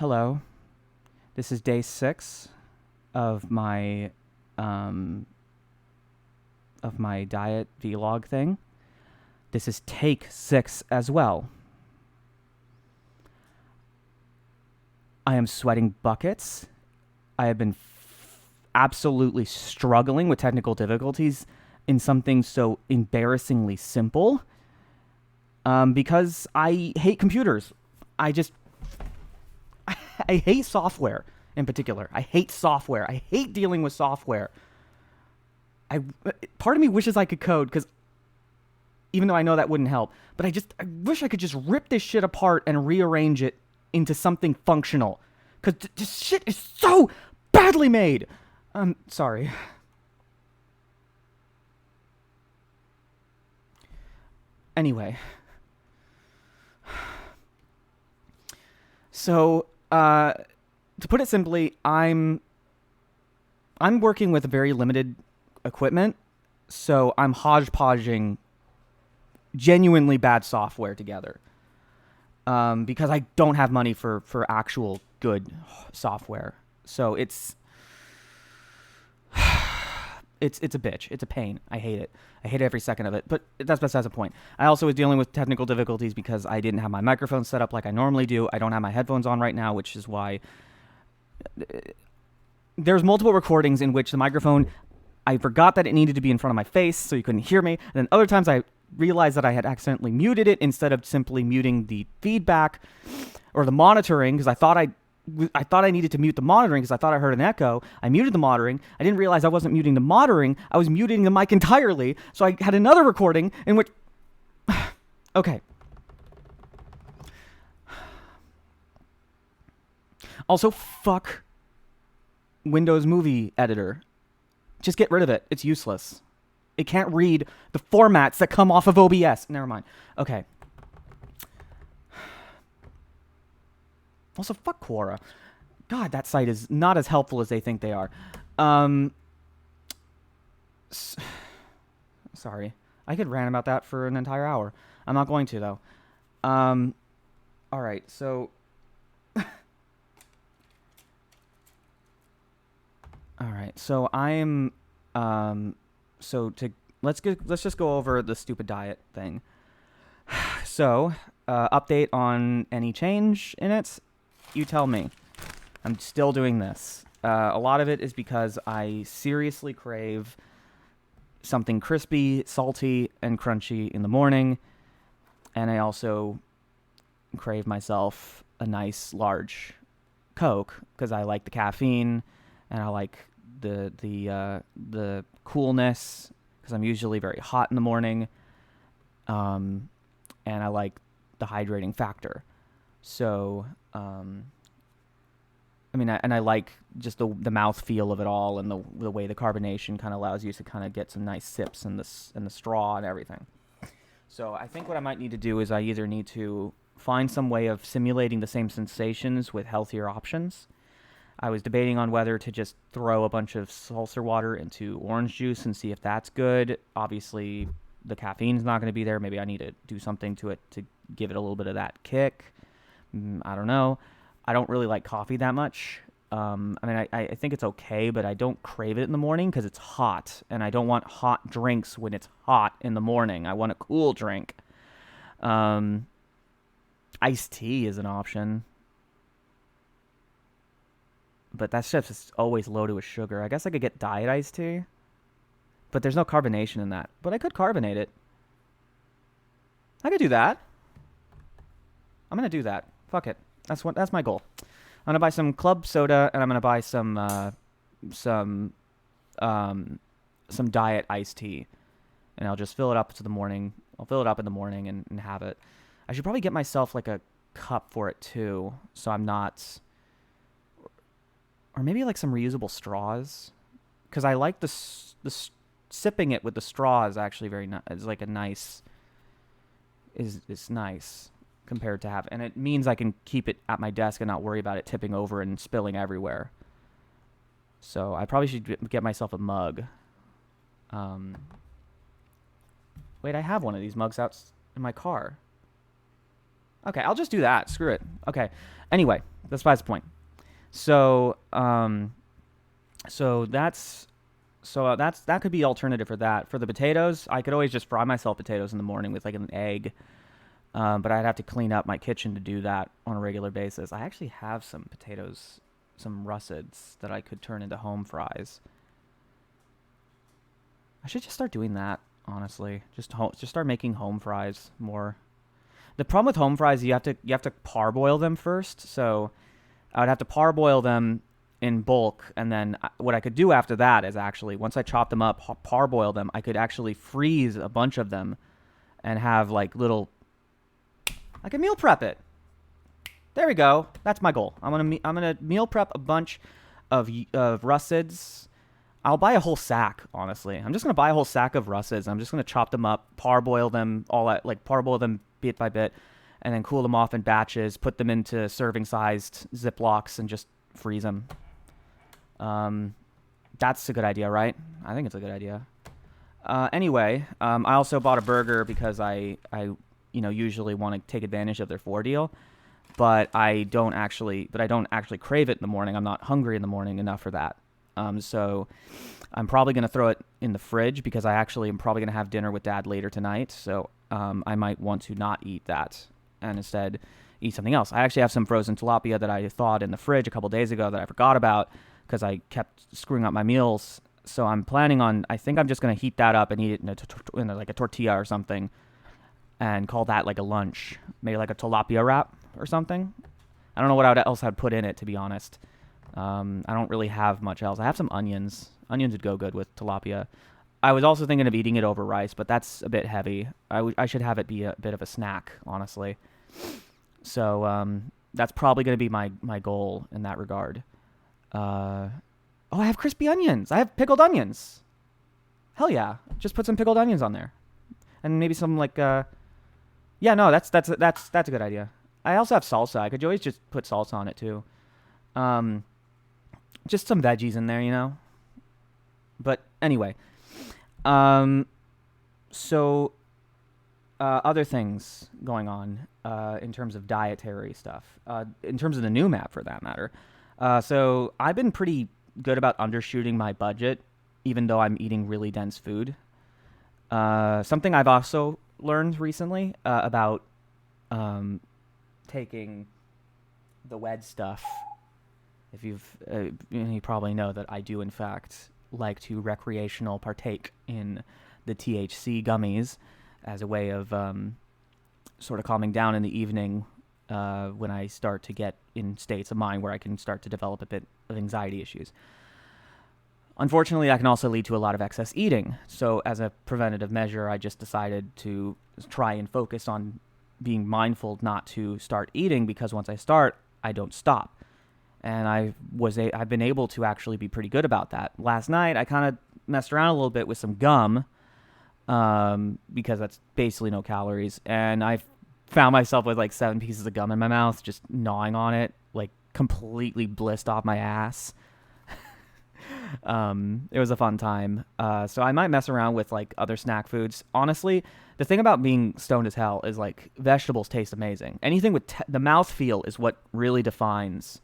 Hello. This is day 6 of my um of my diet vlog thing. This is take 6 as well. I am sweating buckets. I have been absolutely struggling with technical difficulties in something so embarrassingly simple. Because I hate computers. I just I hate software in particular. I hate software. I hate dealing with software. I Part of me wishes I could code because even though I know that wouldn't help, but I wish I could just rip this shit apart and rearrange it into something functional because this shit is so badly made. Sorry. Anyway, so to put it simply, I'm working with very limited equipment, so I'm hodgepodging genuinely bad software together. Because I don't have money for actual good software, so it's a bitch. It's a pain. I hate it. I hate every second of it. But that's besides the point. I also was dealing with technical difficulties because I didn't have my microphone set up like I normally do. I don't have my headphones on right now, which is why there's multiple recordings in which the microphone, I forgot that it needed to be in front of my face so you couldn't hear me. And then other times I realized that I had accidentally muted it instead of simply muting the feedback or the monitoring because I thought I needed to mute the monitoring because I thought I heard an echo. I muted the monitoring. I didn't realize I wasn't muting the monitoring. I was muting the mic entirely. So I had another recording in which... Okay. Also, fuck Windows Movie Editor. Just get rid of it. It's useless. It can't read the formats that come off of OBS. Never mind. Okay. Also, fuck Quora. God, that site is not as helpful as they think they are. Sorry. I could rant about that for an entire hour. I'm not going to, though. Alright, so... Alright, so I'm... let's just go over the stupid diet thing. So, update on any change in it? You tell me. I'm still doing this. A lot of it is because I seriously crave something crispy, salty, and crunchy in the morning. And I also crave myself a nice large Coke because I like the caffeine and I like the coolness because I'm usually very hot in the morning. And I like the hydrating factor. So, I like just the mouth feel of it all and the way the carbonation kind of allows you to kind of get some nice sips in the straw and everything. So I think what I might need to do is I either need to find some way of simulating the same sensations with healthier options. I was debating on whether to just throw a bunch of seltzer water into orange juice and see if that's good. Obviously, the caffeine's not going to be there. Maybe I need to do something to it to give it a little bit of that kick. I don't know. I don't really like coffee that much. I think it's okay, but I don't crave it in the morning because it's hot, and I don't want hot drinks when it's hot in the morning. I want a cool drink. Iced tea is an option, but that stuff is always loaded with sugar. I guess I could get diet iced tea, but there's no carbonation in that. But I could carbonate it. I could do that. I'm gonna do that. Fuck it. That's my goal. I'm gonna buy some club soda and I'm gonna buy some diet iced tea, and I'll just fill it up to the morning. I'll fill it up in the morning and have it. I should probably get myself like a cup for it too, so I'm not, or maybe like some reusable straws, because I like the sipping it with the straw is actually very nice. It's like a nice is nice. Compared to have, and it means I can keep it at my desk and not worry about it tipping over and spilling everywhere. So I probably should get myself a mug. Wait, I have one of these mugs out in my car. Okay, I'll just do that. Screw it. Okay. Anyway, that's besides the point. So, so that's that could be alternative for that. For the potatoes, I could always just fry myself potatoes in the morning with like an egg. But I'd have to clean up my kitchen to do that on a regular basis. I actually have some potatoes, some russets that I could turn into home fries. I should just start doing that, honestly. Just start making home fries more. The problem with home fries, you have to parboil them first. So I would have to parboil them in bulk, and then what I could do after that is actually once I chop them up, parboil them, I could actually freeze a bunch of them and have like little. I can meal prep it. There we go. That's my goal. I'm gonna meal prep a bunch of russets. I'll buy a whole sack. Honestly, I'm just gonna buy a whole sack of russets. I'm just gonna chop them up, parboil them parboil them bit by bit, and then cool them off in batches. Put them into serving-sized Ziplocs and just freeze them. Um, that's a good idea, right? I think it's a good idea. Anyway, I also bought a burger because I usually want to take advantage of their 4 deal, but I don't actually crave it in the morning. I'm not hungry in the morning enough for that. So I'm probably going to throw it in the fridge because I actually am probably going to have dinner with Dad later tonight. So I might want to not eat that and instead eat something else. I actually have some frozen tilapia that I thawed in the fridge a couple days ago that I forgot about because I kept screwing up my meals. So I think I'm just going to heat that up and eat it in like a tortilla or something and call that like a lunch. Maybe like a tilapia wrap or something. I don't know what else I'd put in it, to be honest. I don't really have much else. I have some onions. Onions would go good with tilapia. I was also thinking of eating it over rice, but that's a bit heavy. I should have it be a bit of a snack, honestly. So that's probably going to be my goal in that regard. Uh, I have crispy onions. I have pickled onions. Hell yeah! Just put some pickled onions on there, and maybe some like yeah, no, that's a good idea. I also have salsa. I could always just put salsa on it too. Um, just some veggies in there. But anyway, um, so other things going on in terms of dietary stuff, in terms of the new map for that matter. So I've been pretty good about undershooting my budget, even though I'm eating really dense food. Something I've also learned recently about taking the WED stuff. If you probably know that I do in fact like to recreational partake in the THC gummies as a way of sort of calming down in the evening when I start to get in states of mind where I can start to develop a bit of anxiety issues. Unfortunately, that can also lead to a lot of excess eating. So as a preventative measure, I just decided to try and focus on being mindful not to start eating, because once I start, I don't stop. And I've been able to actually be pretty good about that. Last night, I kind of messed around a little bit with some gum, because that's basically no calories. And I found myself with like 7 pieces of gum in my mouth, just gnawing on it, like completely blissed off my ass. It was a fun time. So I might mess around with like other snack foods. Honestly, the thing about being stoned as hell is like vegetables taste amazing. Anything with the mouthfeel is what really defines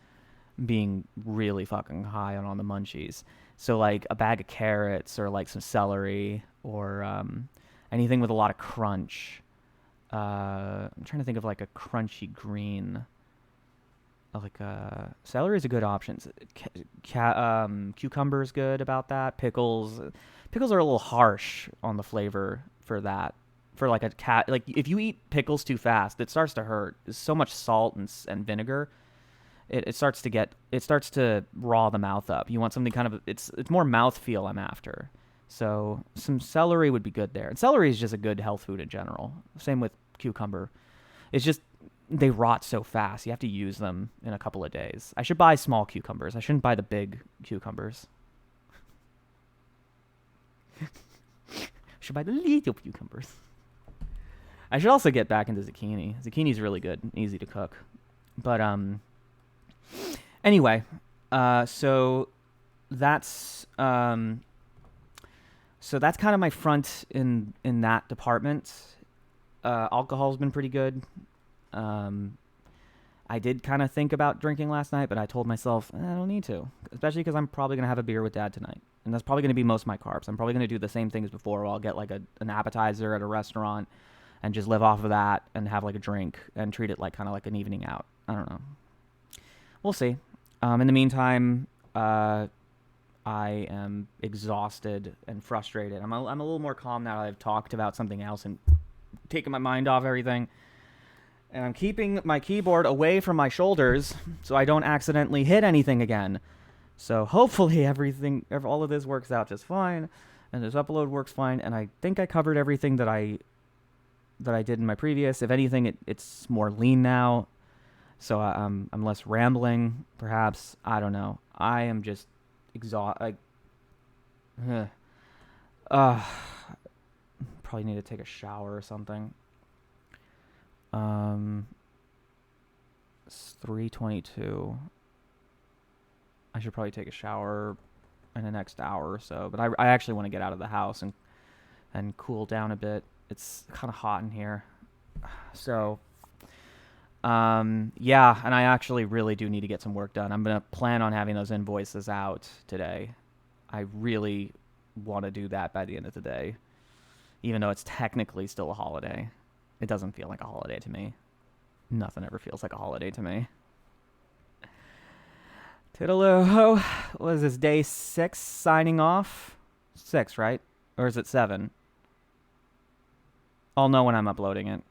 being really fucking high on the munchies. So like a bag of carrots or like some celery or anything with a lot of crunch. I'm trying to think of like a crunchy green. Like celery is a good option. Cucumber is good about that. Pickles are a little harsh on the flavor for that. For like a cat, like if you eat pickles too fast, it starts to hurt. There's so much salt and vinegar. It starts to raw the mouth up. You want something kind of it's more mouthfeel I'm after. So some celery would be good there. And celery is just a good health food in general. Same with cucumber. It's just they rot so fast. You have to use them in a couple of days. I should buy small cucumbers. I shouldn't buy the big cucumbers. I should buy the little cucumbers. I should also get back into zucchini. Zucchini's really good and easy to cook. But anyway, so that's kind of my front in that department. Alcohol's been pretty good. Um, I did kind of think about drinking last night, but I told myself I don't need to, especially because I'm probably gonna have a beer with Dad tonight, and that's probably gonna be most of my carbs. I'm probably gonna do the same thing as before. Where I'll get like an appetizer at a restaurant and just live off of that and have like a drink and treat it like kind of like an evening out. I don't know. We'll see. In the meantime, I am exhausted and frustrated. I'm a little more calm now that I've talked about something else and taken my mind off everything. And I'm keeping my keyboard away from my shoulders so I don't accidentally hit anything again. So hopefully all of this works out just fine, and this upload works fine. And I think I covered everything that I did in my previous. If anything, it's more lean now, so I'm less rambling. Perhaps, I don't know. I am just exhausted. Uh, Probably need to take a shower or something. It's 3:22. I should probably take a shower in the next hour or so. But I actually want to get out of the house and cool down a bit. It's kind of hot in here. So, yeah, and I actually really do need to get some work done. I'm going to plan on having those invoices out today. I really want to do that by the end of the day, even though it's technically still a holiday. It doesn't feel like a holiday to me. Nothing ever feels like a holiday to me. Toodaloo. What is this, day 6 signing off? 6, right? Or is it 7? I'll know when I'm uploading it.